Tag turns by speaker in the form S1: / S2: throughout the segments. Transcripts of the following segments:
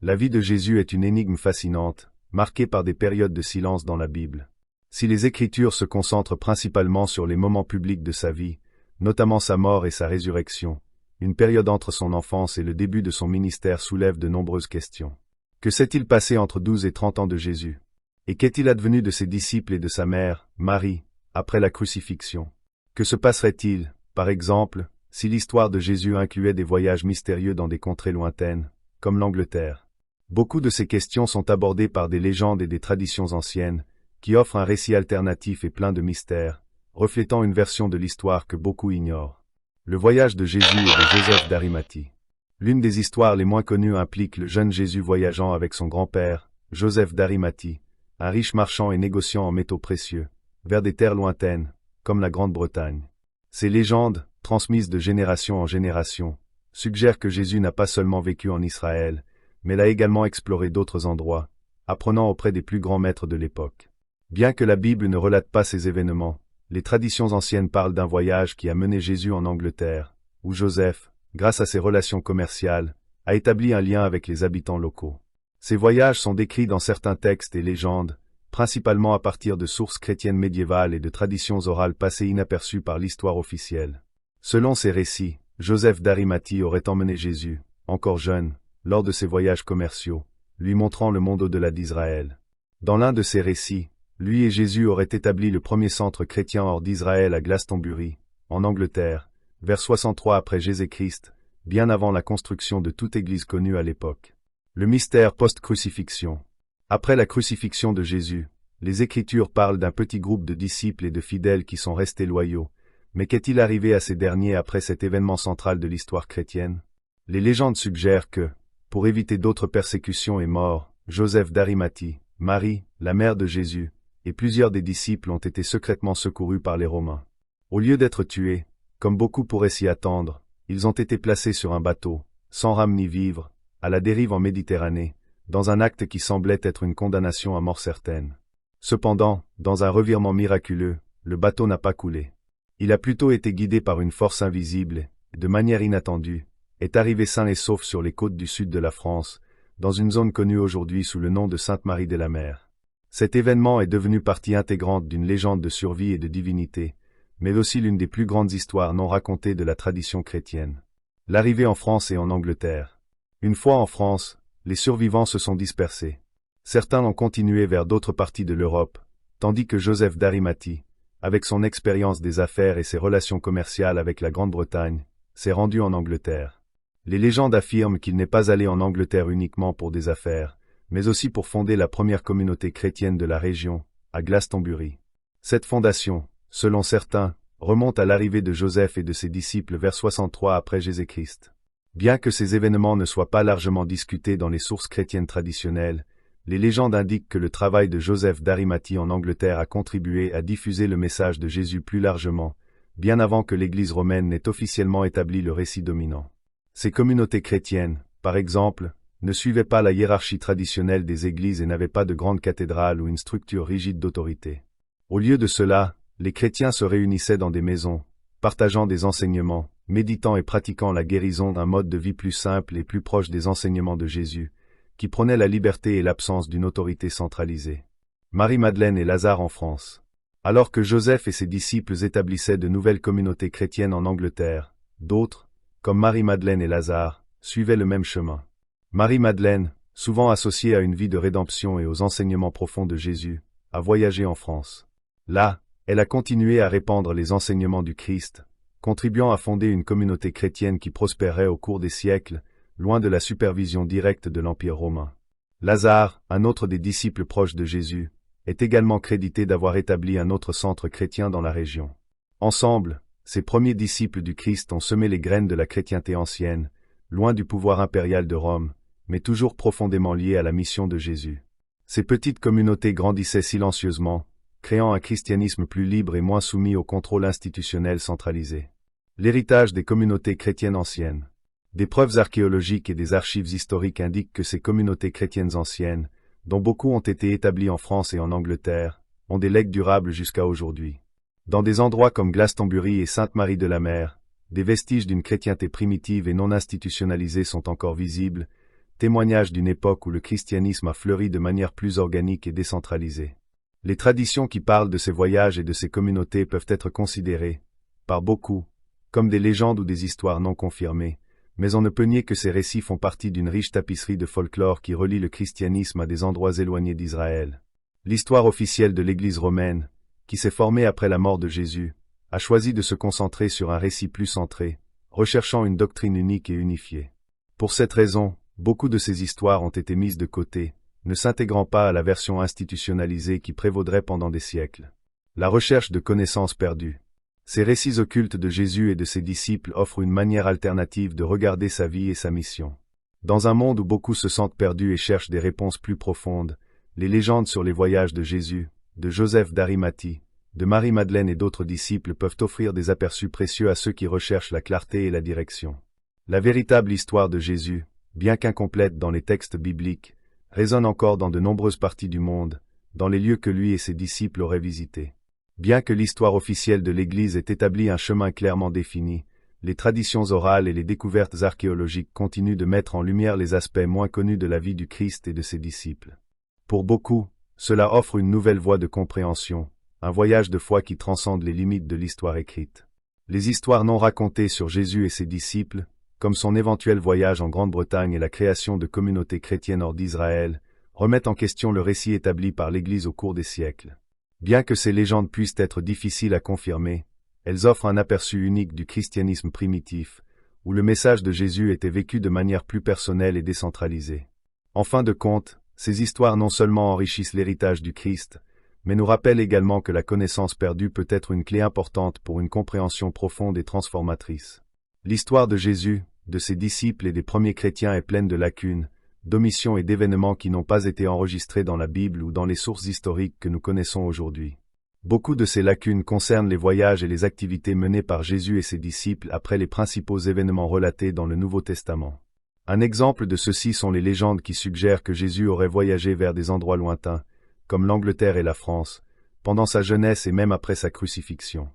S1: La vie de Jésus est une énigme fascinante, marquée par des périodes de silence dans la Bible. Si les Écritures se concentrent principalement sur les moments publics de sa vie, notamment sa mort et sa résurrection, une période entre son enfance et le début de son ministère soulève de nombreuses questions. Que s'est-il passé entre 12 et 30 ans de Jésus? Et qu'est-il advenu de ses disciples et de sa mère, Marie, après la crucifixion? Que se passerait-il, par exemple, si l'histoire de Jésus incluait des voyages mystérieux dans des contrées lointaines, comme l'Angleterre? Beaucoup de ces questions sont abordées par des légendes et des traditions anciennes, qui offrent un récit alternatif et plein de mystères, reflétant une version de l'histoire que beaucoup ignorent. Le voyage de Jésus et de Joseph d'Arimathie. L'une des histoires les moins connues implique le jeune Jésus voyageant avec son grand-père, Joseph d'Arimathie, un riche marchand et négociant en métaux précieux, vers des terres lointaines, comme la Grande-Bretagne. Ces légendes, transmises de génération en génération, suggèrent que Jésus n'a pas seulement vécu en Israël, mais l'a également exploré d'autres endroits, apprenant auprès des plus grands maîtres de l'époque. Bien que la Bible ne relate pas ces événements, les traditions anciennes parlent d'un voyage qui a mené Jésus en Angleterre, où Joseph, grâce à ses relations commerciales, a établi un lien avec les habitants locaux. Ces voyages sont décrits dans certains textes et légendes, principalement à partir de sources chrétiennes médiévales et de traditions orales passées inaperçues par l'histoire officielle. Selon ces récits, Joseph d'Arimathie aurait emmené Jésus, encore jeune, lors de ses voyages commerciaux, lui montrant le monde au-delà d'Israël. Dans l'un de ces récits, lui et Jésus auraient établi le premier centre chrétien hors d'Israël à Glastonbury, en Angleterre, vers 63 après Jésus-Christ, bien avant la construction de toute église connue à l'époque. Le mystère post-crucifixion. Après la crucifixion de Jésus, les Écritures parlent d'un petit groupe de disciples et de fidèles qui sont restés loyaux. Mais qu'est-il arrivé à ces derniers après cet événement central de l'histoire chrétienne? Les légendes suggèrent que, pour éviter d'autres persécutions et morts, Joseph d'Arimathie, Marie, la mère de Jésus, et plusieurs des disciples ont été secrètement secourus par les Romains. Au lieu d'être tués, comme beaucoup pourraient s'y attendre, ils ont été placés sur un bateau, sans rame ni vivre, à la dérive en Méditerranée, dans un acte qui semblait être une condamnation à mort certaine. Cependant, dans un revirement miraculeux, le bateau n'a pas coulé. Il a plutôt été guidé par une force invisible, et, de manière inattendue, est arrivé sain et sauf sur les côtes du sud de la France, dans une zone connue aujourd'hui sous le nom de Sainte-Marie-de-la-Mer. Cet événement est devenu partie intégrante d'une légende de survie et de divinité, mais aussi l'une des plus grandes histoires non racontées de la tradition chrétienne. L'arrivée en France et en Angleterre. Une fois en France, les survivants se sont dispersés. Certains ont continué vers d'autres parties de l'Europe, tandis que Joseph d'Arimathie, avec son expérience des affaires et ses relations commerciales avec la Grande-Bretagne, s'est rendu en Angleterre. Les légendes affirment qu'il n'est pas allé en Angleterre uniquement pour des affaires, mais aussi pour fonder la première communauté chrétienne de la région, à Glastonbury. Cette fondation, selon certains, remonte à l'arrivée de Joseph et de ses disciples vers 63 après Jésus-Christ. Bien que ces événements ne soient pas largement discutés dans les sources chrétiennes traditionnelles, les légendes indiquent que le travail de Joseph d'Arimathie en Angleterre a contribué à diffuser le message de Jésus plus largement, bien avant que l'Église romaine n'ait officiellement établi le récit dominant. Ces communautés chrétiennes, par exemple, ne suivaient pas la hiérarchie traditionnelle des églises et n'avaient pas de grande cathédrale ou une structure rigide d'autorité. Au lieu de cela, les chrétiens se réunissaient dans des maisons, partageant des enseignements, méditant et pratiquant la guérison d'un mode de vie plus simple et plus proche des enseignements de Jésus, qui prônait la liberté et l'absence d'une autorité centralisée. Marie-Madeleine et Lazare en France. Alors que Joseph et ses disciples établissaient de nouvelles communautés chrétiennes en Angleterre, d'autres, comme Marie-Madeleine et Lazare, suivaient le même chemin. Marie-Madeleine, souvent associée à une vie de rédemption et aux enseignements profonds de Jésus, a voyagé en France. Là, elle a continué à répandre les enseignements du Christ, contribuant à fonder une communauté chrétienne qui prospérait au cours des siècles, loin de la supervision directe de l'Empire romain. Lazare, un autre des disciples proches de Jésus, est également crédité d'avoir établi un autre centre chrétien dans la région. Ensemble, ces premiers disciples du Christ ont semé les graines de la chrétienté ancienne, loin du pouvoir impérial de Rome, mais toujours profondément liés à la mission de Jésus. Ces petites communautés grandissaient silencieusement, créant un christianisme plus libre et moins soumis au contrôle institutionnel centralisé. L'héritage des communautés chrétiennes anciennes. Des preuves archéologiques et des archives historiques indiquent que ces communautés chrétiennes anciennes, dont beaucoup ont été établies en France et en Angleterre, ont des legs durables jusqu'à aujourd'hui. Dans des endroits comme Glastonbury et Sainte-Marie-de-la-Mer, des vestiges d'une chrétienté primitive et non institutionnalisée sont encore visibles, témoignage d'une époque où le christianisme a fleuri de manière plus organique et décentralisée. Les traditions qui parlent de ces voyages et de ces communautés peuvent être considérées, par beaucoup, comme des légendes ou des histoires non confirmées, mais on ne peut nier que ces récits font partie d'une riche tapisserie de folklore qui relie le christianisme à des endroits éloignés d'Israël. L'histoire officielle de l'Église romaine, qui s'est formée après la mort de Jésus, a choisi de se concentrer sur un récit plus centré, recherchant une doctrine unique et unifiée. Pour cette raison, beaucoup de ces histoires ont été mises de côté, ne s'intégrant pas à la version institutionnalisée qui prévaudrait pendant des siècles. La recherche de connaissances perdues. Ces récits occultes de Jésus et de ses disciples offrent une manière alternative de regarder sa vie et sa mission. Dans un monde où beaucoup se sentent perdus et cherchent des réponses plus profondes, les légendes sur les voyages de Jésus, de Joseph d'Arimathie, de Marie-Madeleine et d'autres disciples peuvent offrir des aperçus précieux à ceux qui recherchent la clarté et la direction. La véritable histoire de Jésus, bien qu'incomplète dans les textes bibliques, résonne encore dans de nombreuses parties du monde, dans les lieux que lui et ses disciples auraient visités. Bien que l'histoire officielle de l'Église ait établi un chemin clairement défini, les traditions orales et les découvertes archéologiques continuent de mettre en lumière les aspects moins connus de la vie du Christ et de ses disciples. Pour beaucoup, cela offre une nouvelle voie de compréhension, un voyage de foi qui transcende les limites de l'histoire écrite. Les histoires non racontées sur Jésus et ses disciples, comme son éventuel voyage en Grande-Bretagne et la création de communautés chrétiennes hors d'Israël, remettent en question le récit établi par l'Église au cours des siècles. Bien que ces légendes puissent être difficiles à confirmer, elles offrent un aperçu unique du christianisme primitif, où le message de Jésus était vécu de manière plus personnelle et décentralisée. En fin de compte, ces histoires non seulement enrichissent l'héritage du Christ, mais nous rappellent également que la connaissance perdue peut être une clé importante pour une compréhension profonde et transformatrice. L'histoire de Jésus, de ses disciples et des premiers chrétiens est pleine de lacunes, d'omissions et d'événements qui n'ont pas été enregistrés dans la Bible ou dans les sources historiques que nous connaissons aujourd'hui. Beaucoup de ces lacunes concernent les voyages et les activités menées par Jésus et ses disciples après les principaux événements relatés dans le Nouveau Testament. Un exemple de ceci sont les légendes qui suggèrent que Jésus aurait voyagé vers des endroits lointains, comme l'Angleterre et la France, pendant sa jeunesse et même après sa crucifixion.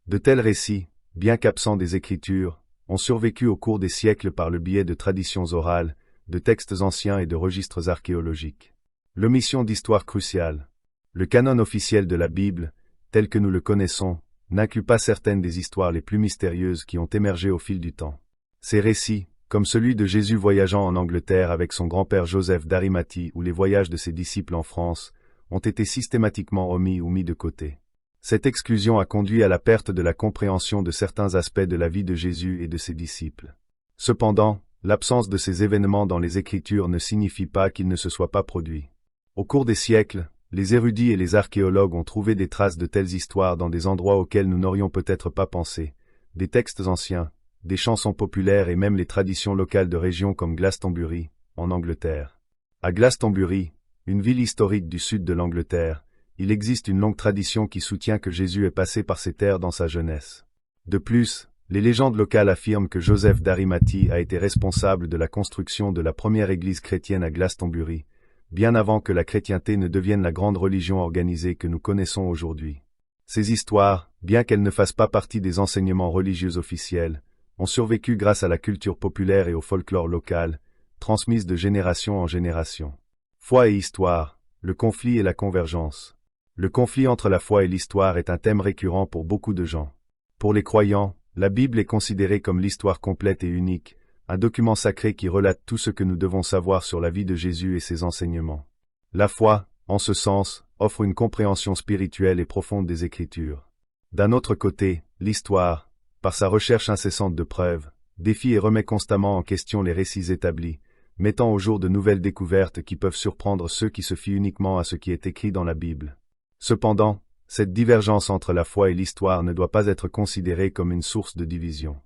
S1: De tels récits, bien qu'absents des Écritures, ont survécu au cours des siècles par le biais de traditions orales, de textes anciens et de registres archéologiques. L'omission d'histoires cruciales. Le canon officiel de la Bible, tel que nous le connaissons, n'inclut pas certaines des histoires les plus mystérieuses qui ont émergé au fil du temps. Ces récits, comme celui de Jésus voyageant en Angleterre avec son grand-père Joseph d'Arimathie ou les voyages de ses disciples en France, ont été systématiquement omis ou mis de côté. Cette exclusion a conduit à la perte de la compréhension de certains aspects de la vie de Jésus et de ses disciples. Cependant, l'absence de ces événements dans les Écritures ne signifie pas qu'ils ne se soient pas produits. Au cours des siècles, les érudits et les archéologues ont trouvé des traces de telles histoires dans des endroits auxquels nous n'aurions peut-être pas pensé, des textes anciens, des chansons populaires et même les traditions locales de régions comme Glastonbury, en Angleterre. À Glastonbury, une ville historique du sud de l'Angleterre, il existe une longue tradition qui soutient que Jésus est passé par ces terres dans sa jeunesse. De plus, les légendes locales affirment que Joseph d'Arimathie a été responsable de la construction de la première église chrétienne à Glastonbury, bien avant que la chrétienté ne devienne la grande religion organisée que nous connaissons aujourd'hui. Ces histoires, bien qu'elles ne fassent pas partie des enseignements religieux officiels, ont survécu grâce à la culture populaire et au folklore local, transmises de génération en génération. Foi et histoire, le conflit et la convergence. Le conflit entre la foi et l'histoire est un thème récurrent pour beaucoup de gens. Pour les croyants, la Bible est considérée comme l'histoire complète et unique, un document sacré qui relate tout ce que nous devons savoir sur la vie de Jésus et ses enseignements. La foi, en ce sens, offre une compréhension spirituelle et profonde des Écritures. D'un autre côté, l'histoire, par sa recherche incessante de preuves, défie et remet constamment en question les récits établis, mettant au jour de nouvelles découvertes qui peuvent surprendre ceux qui se fient uniquement à ce qui est écrit dans la Bible. Cependant, cette divergence entre la foi et l'histoire ne doit pas être considérée comme une source de division.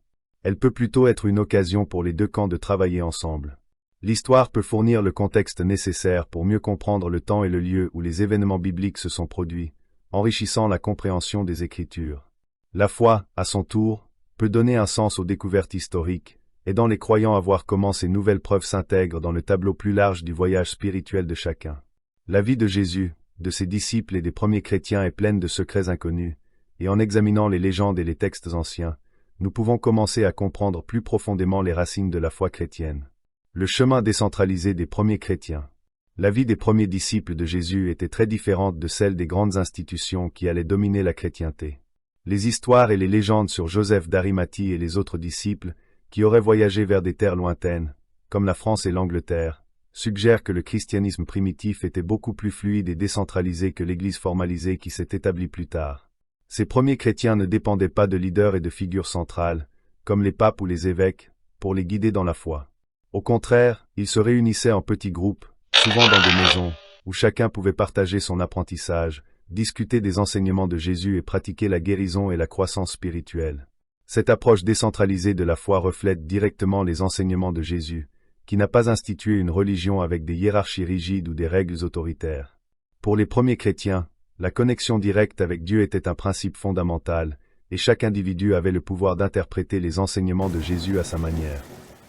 S1: Elle peut plutôt être une occasion pour les deux camps de travailler ensemble. L'histoire peut fournir le contexte nécessaire pour mieux comprendre le temps et le lieu où les événements bibliques se sont produits, enrichissant la compréhension des Écritures. La foi, à son tour, peut donner un sens aux découvertes historiques, aidant les croyants à voir comment ces nouvelles preuves s'intègrent dans le tableau plus large du voyage spirituel de chacun. La vie de Jésus, de ses disciples et des premiers chrétiens est pleine de secrets inconnus, et en examinant les légendes et les textes anciens, nous pouvons commencer à comprendre plus profondément les racines de la foi chrétienne. Le chemin décentralisé des premiers chrétiens. La vie des premiers disciples de Jésus était très différente de celle des grandes institutions qui allaient dominer la chrétienté. Les histoires et les légendes sur Joseph d'Arimathie et les autres disciples, qui auraient voyagé vers des terres lointaines, comme la France et l'Angleterre, suggèrent que le christianisme primitif était beaucoup plus fluide et décentralisé que l'Église formalisée qui s'est établie plus tard. Ces premiers chrétiens ne dépendaient pas de leaders et de figures centrales, comme les papes ou les évêques, pour les guider dans la foi. Au contraire, ils se réunissaient en petits groupes, souvent dans des maisons, où chacun pouvait partager son apprentissage, discuter des enseignements de Jésus et pratiquer la guérison et la croissance spirituelle. Cette approche décentralisée de la foi reflète directement les enseignements de Jésus, qui n'a pas institué une religion avec des hiérarchies rigides ou des règles autoritaires. Pour les premiers chrétiens, la connexion directe avec Dieu était un principe fondamental, et chaque individu avait le pouvoir d'interpréter les enseignements de Jésus à sa manière.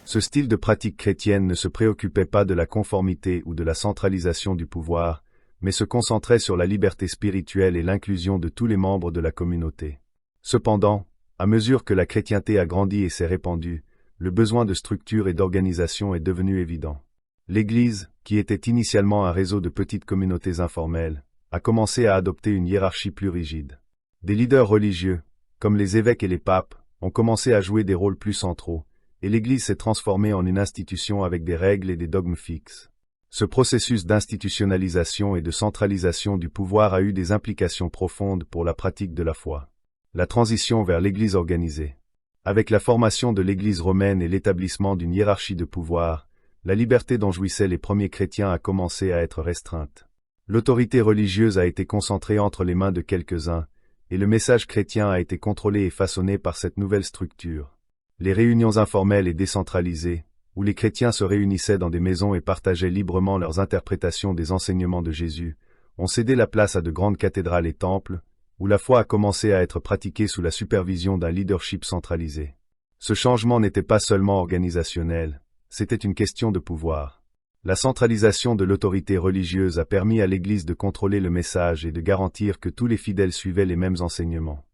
S1: Ce style de pratique chrétienne ne se préoccupait pas de la conformité ou de la centralisation du pouvoir, mais se concentrait sur la liberté spirituelle et l'inclusion de tous les membres de la communauté. Cependant, à mesure que la chrétienté a grandi et s'est répandue, le besoin de structure et d'organisation est devenu évident. L'Église, qui était initialement un réseau de petites communautés informelles, a commencé à adopter une hiérarchie plus rigide. Des leaders religieux, comme les évêques et les papes, ont commencé à jouer des rôles plus centraux, et l'Église s'est transformée en une institution avec des règles et des dogmes fixes. Ce processus d'institutionnalisation et de centralisation du pouvoir a eu des implications profondes pour la pratique de la foi. La transition vers l'Église organisée. Avec la formation de l'Église romaine et l'établissement d'une hiérarchie de pouvoir, la liberté dont jouissaient les premiers chrétiens a commencé à être restreinte. L'autorité religieuse a été concentrée entre les mains de quelques-uns, et le message chrétien a été contrôlé et façonné par cette nouvelle structure. Les réunions informelles et décentralisées, où les chrétiens se réunissaient dans des maisons et partageaient librement leurs interprétations des enseignements de Jésus, ont cédé la place à de grandes cathédrales et temples, où la foi a commencé à être pratiquée sous la supervision d'un leadership centralisé. Ce changement n'était pas seulement organisationnel, c'était une question de pouvoir. La centralisation de l'autorité religieuse a permis à l'Église de contrôler le message et de garantir que tous les fidèles suivaient les mêmes enseignements.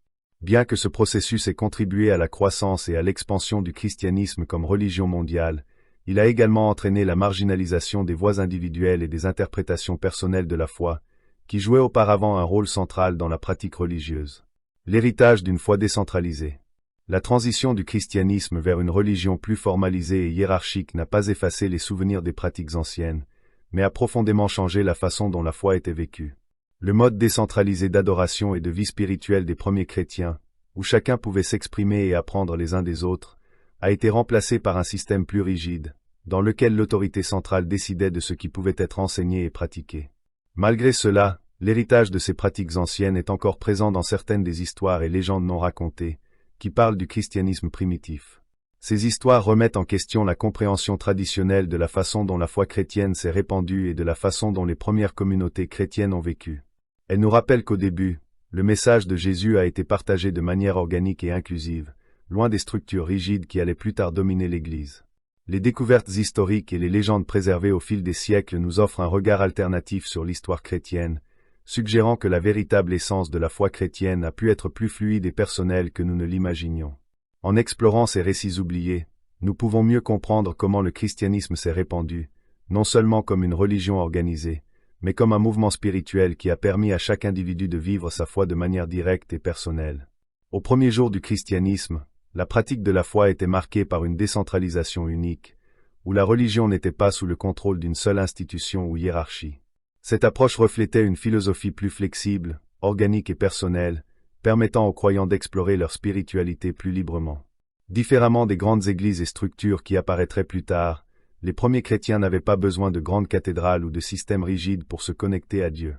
S1: Bien que ce processus ait contribué à la croissance et à l'expansion du christianisme comme religion mondiale, il a également entraîné la marginalisation des voix individuelles et des interprétations personnelles de la foi, qui jouaient auparavant un rôle central dans la pratique religieuse. L'héritage d'une foi décentralisée. La transition du christianisme vers une religion plus formalisée et hiérarchique n'a pas effacé les souvenirs des pratiques anciennes, mais a profondément changé la façon dont la foi était vécue. Le mode décentralisé d'adoration et de vie spirituelle des premiers chrétiens, où chacun pouvait s'exprimer et apprendre les uns des autres, a été remplacé par un système plus rigide, dans lequel l'autorité centrale décidait de ce qui pouvait être enseigné et pratiqué. Malgré cela, l'héritage de ces pratiques anciennes est encore présent dans certaines des histoires et légendes non racontées, qui parlent du christianisme primitif. Ces histoires remettent en question la compréhension traditionnelle de la façon dont la foi chrétienne s'est répandue et de la façon dont les premières communautés chrétiennes ont vécu. Elles nous rappellent qu'au début, le message de Jésus a été partagé de manière organique et inclusive, loin des structures rigides qui allaient plus tard dominer l'Église. Les découvertes historiques et les légendes préservées au fil des siècles nous offrent un regard alternatif sur l'histoire chrétienne, suggérant que la véritable essence de la foi chrétienne a pu être plus fluide et personnelle que nous ne l'imaginions. En explorant ces récits oubliés, nous pouvons mieux comprendre comment le christianisme s'est répandu, non seulement comme une religion organisée, mais comme un mouvement spirituel qui a permis à chaque individu de vivre sa foi de manière directe et personnelle. Au premier jour du christianisme, la pratique de la foi était marquée par une décentralisation unique, où la religion n'était pas sous le contrôle d'une seule institution ou hiérarchie. Cette approche reflétait une philosophie plus flexible, organique et personnelle, permettant aux croyants d'explorer leur spiritualité plus librement. Différemment des grandes églises et structures qui apparaîtraient plus tard, les premiers chrétiens n'avaient pas besoin de grandes cathédrales ou de systèmes rigides pour se connecter à Dieu.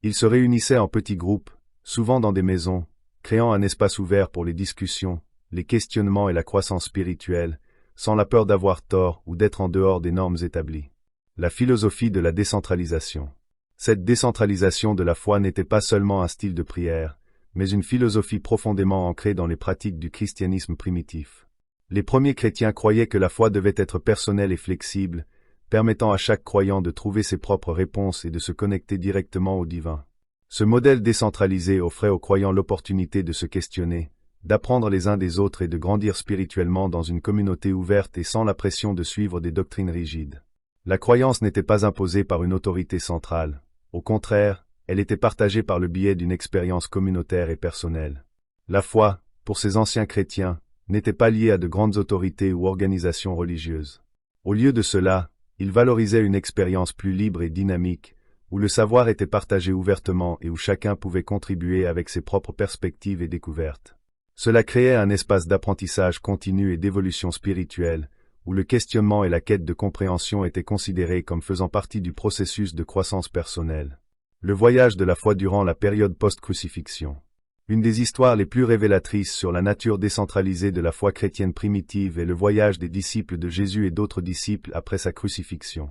S1: Ils se réunissaient en petits groupes, souvent dans des maisons, créant un espace ouvert pour les discussions, les questionnements et la croissance spirituelle, sans la peur d'avoir tort ou d'être en dehors des normes établies. La philosophie de la décentralisation. Cette décentralisation de la foi n'était pas seulement un style de prière, mais une philosophie profondément ancrée dans les pratiques du christianisme primitif. Les premiers chrétiens croyaient que la foi devait être personnelle et flexible, permettant à chaque croyant de trouver ses propres réponses et de se connecter directement au divin. Ce modèle décentralisé offrait aux croyants l'opportunité de se questionner, d'apprendre les uns des autres et de grandir spirituellement dans une communauté ouverte et sans la pression de suivre des doctrines rigides. La croyance n'était pas imposée par une autorité centrale. Au contraire, elle était partagée par le biais d'une expérience communautaire et personnelle. La foi, pour ces anciens chrétiens, n'était pas liée à de grandes autorités ou organisations religieuses. Au lieu de cela, ils valorisaient une expérience plus libre et dynamique, où le savoir était partagé ouvertement et où chacun pouvait contribuer avec ses propres perspectives et découvertes. Cela créait un espace d'apprentissage continu et d'évolution spirituelle, où le questionnement et la quête de compréhension étaient considérés comme faisant partie du processus de croissance personnelle. Le voyage de la foi durant la période post-crucifixion. Une des histoires les plus révélatrices sur la nature décentralisée de la foi chrétienne primitive est le voyage des disciples de Jésus et d'autres disciples après sa crucifixion.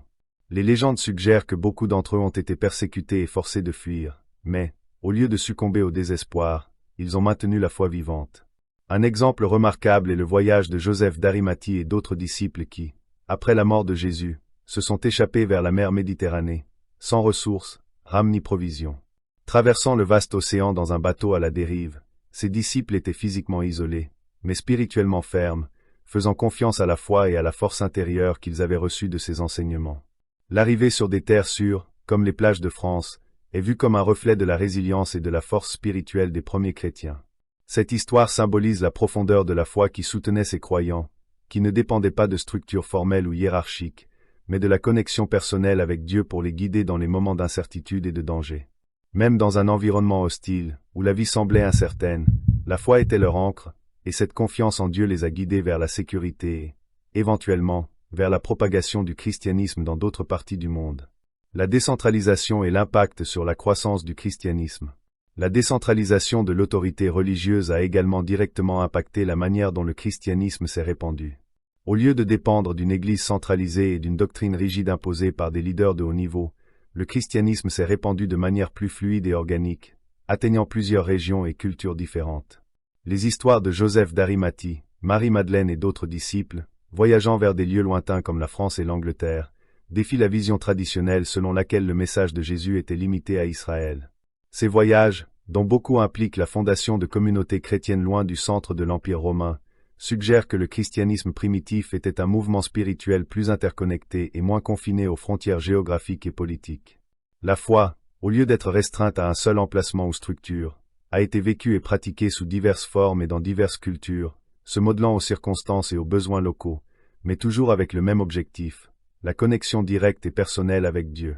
S1: Les légendes suggèrent que beaucoup d'entre eux ont été persécutés et forcés de fuir, mais, au lieu de succomber au désespoir, ils ont maintenu la foi vivante. Un exemple remarquable est le voyage de Joseph d'Arimathie et d'autres disciples qui, après la mort de Jésus, se sont échappés vers la mer Méditerranée, sans ressources, rames ni provisions. Traversant le vaste océan dans un bateau à la dérive, ces disciples étaient physiquement isolés, mais spirituellement fermes, faisant confiance à la foi et à la force intérieure qu'ils avaient reçue de ses enseignements. L'arrivée sur des terres sûres, comme les plages de France, est vue comme un reflet de la résilience et de la force spirituelle des premiers chrétiens. Cette histoire symbolise la profondeur de la foi qui soutenait ces croyants, qui ne dépendaient pas de structures formelles ou hiérarchiques, mais de la connexion personnelle avec Dieu pour les guider dans les moments d'incertitude et de danger. Même dans un environnement hostile, où la vie semblait incertaine, la foi était leur ancre, et cette confiance en Dieu les a guidés vers la sécurité et, éventuellement, vers la propagation du christianisme dans d'autres parties du monde. La décentralisation et l'impact sur la croissance du christianisme. La décentralisation de l'autorité religieuse a également directement impacté la manière dont le christianisme s'est répandu. Au lieu de dépendre d'une église centralisée et d'une doctrine rigide imposée par des leaders de haut niveau, le christianisme s'est répandu de manière plus fluide et organique, atteignant plusieurs régions et cultures différentes. Les histoires de Joseph d'Arimathie, Marie-Madeleine et d'autres disciples, voyageant vers des lieux lointains comme la France et l'Angleterre, défient la vision traditionnelle selon laquelle le message de Jésus était limité à Israël. Ces voyages, dont beaucoup impliquent la fondation de communautés chrétiennes loin du centre de l'Empire romain, suggèrent que le christianisme primitif était un mouvement spirituel plus interconnecté et moins confiné aux frontières géographiques et politiques. La foi, au lieu d'être restreinte à un seul emplacement ou structure, a été vécue et pratiquée sous diverses formes et dans diverses cultures, se modelant aux circonstances et aux besoins locaux, mais toujours avec le même objectif, la connexion directe et personnelle avec Dieu.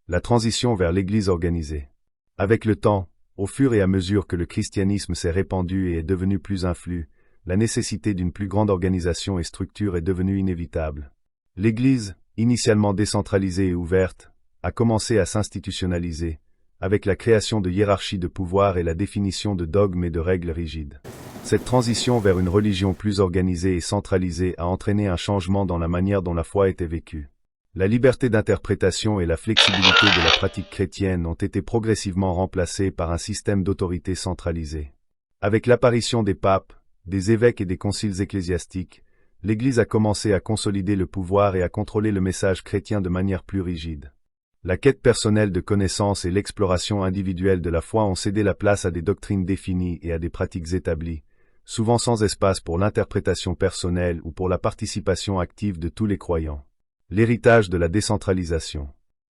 S1: La transition vers l'Église organisée. Avec le temps, au fur et à mesure que le christianisme s'est répandu et est devenu plus influx, la nécessité d'une plus grande organisation et structure est devenue inévitable. L'Église, initialement décentralisée et ouverte, a commencé à s'institutionnaliser, avec la création de hiérarchies de pouvoir et la définition de dogmes et de règles rigides. Cette transition vers une religion plus organisée et centralisée a entraîné un changement dans la manière dont la foi était vécue. La liberté d'interprétation et la flexibilité de la pratique chrétienne ont été progressivement remplacées par un système d'autorité centralisée. Avec l'apparition des papes, des évêques et des conciles ecclésiastiques, l'Église a commencé à consolider le pouvoir et à contrôler le message chrétien de manière plus rigide. La quête personnelle de connaissance et l'exploration individuelle de la foi ont cédé la place à des doctrines définies et à des pratiques établies, souvent sans espace pour l'interprétation personnelle ou pour la participation active de tous les croyants. L'héritage de la décentralisation.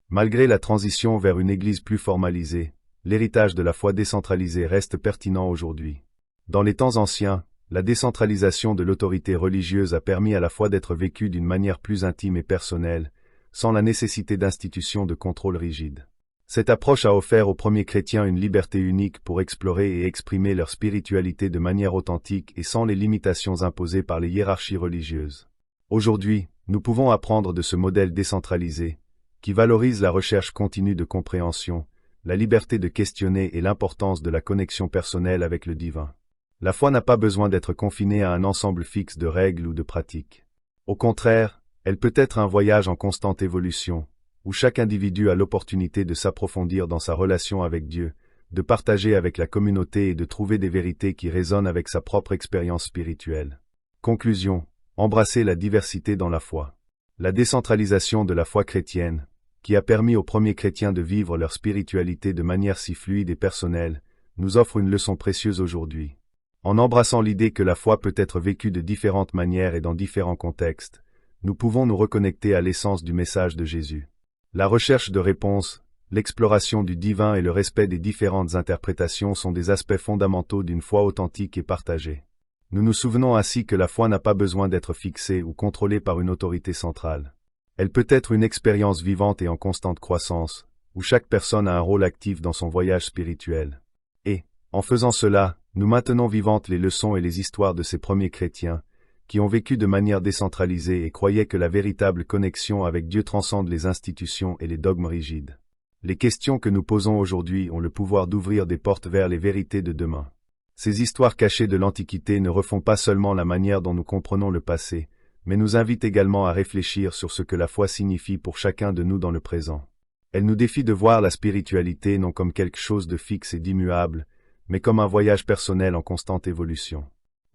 S1: Malgré la transition vers une Église plus formalisée, l'héritage de la foi décentralisée reste pertinent aujourd'hui. Dans les temps anciens, la décentralisation de l'autorité religieuse a permis à la foi d'être vécue d'une manière plus intime et personnelle, sans la nécessité d'institutions de contrôle rigides. Cette approche a offert aux premiers chrétiens une liberté unique pour explorer et exprimer leur spiritualité de manière authentique et sans les limitations imposées par les hiérarchies religieuses. Aujourd'hui, nous pouvons apprendre de ce modèle décentralisé, qui valorise la recherche continue de compréhension, la liberté de questionner et l'importance de la connexion personnelle avec le divin. La foi n'a pas besoin d'être confinée à un ensemble fixe de règles ou de pratiques. Au contraire, elle peut être un voyage en constante évolution, où chaque individu a l'opportunité de s'approfondir dans sa relation avec Dieu, de partager avec la communauté et de trouver des vérités qui résonnent avec sa propre expérience spirituelle. Conclusion. Embrasser la diversité dans la foi. La décentralisation de la foi chrétienne, qui a permis aux premiers chrétiens de vivre leur spiritualité de manière si fluide et personnelle, nous offre une leçon précieuse aujourd'hui. En embrassant l'idée que la foi peut être vécue de différentes manières et dans différents contextes, nous pouvons nous reconnecter à l'essence du message de Jésus. La recherche de réponses, l'exploration du divin et le respect des différentes interprétations sont des aspects fondamentaux d'une foi authentique et partagée. Nous nous souvenons ainsi que la foi n'a pas besoin d'être fixée ou contrôlée par une autorité centrale. Elle peut être une expérience vivante et en constante croissance, où chaque personne a un rôle actif dans son voyage spirituel. Et, en faisant cela, nous maintenons vivantes les leçons et les histoires de ces premiers chrétiens, qui ont vécu de manière décentralisée et croyaient que la véritable connexion avec Dieu transcende les institutions et les dogmes rigides. Les questions que nous posons aujourd'hui ont le pouvoir d'ouvrir des portes vers les vérités de demain. Ces histoires cachées de l'Antiquité ne refont pas seulement la manière dont nous comprenons le passé, mais nous invitent également à réfléchir sur ce que la foi signifie pour chacun de nous dans le présent. Elles nous défient de voir la spiritualité non comme quelque chose de fixe et d'immuable, mais comme un voyage personnel en constante évolution.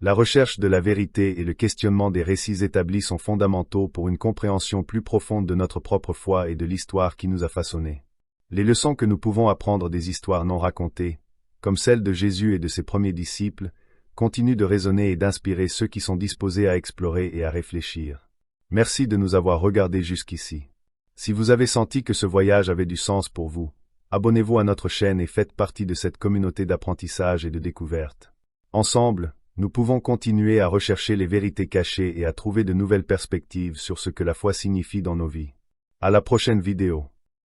S1: La recherche de la vérité et le questionnement des récits établis sont fondamentaux pour une compréhension plus profonde de notre propre foi et de l'histoire qui nous a façonnés. Les leçons que nous pouvons apprendre des histoires non racontées, comme celle de Jésus et de ses premiers disciples, continuent de résonner et d'inspirer ceux qui sont disposés à explorer et à réfléchir. Merci de nous avoir regardés jusqu'ici. Si vous avez senti que ce voyage avait du sens pour vous, abonnez-vous à notre chaîne et faites partie de cette communauté d'apprentissage et de découverte. Ensemble, nous pouvons continuer à rechercher les vérités cachées et à trouver de nouvelles perspectives sur ce que la foi signifie dans nos vies. À la prochaine vidéo.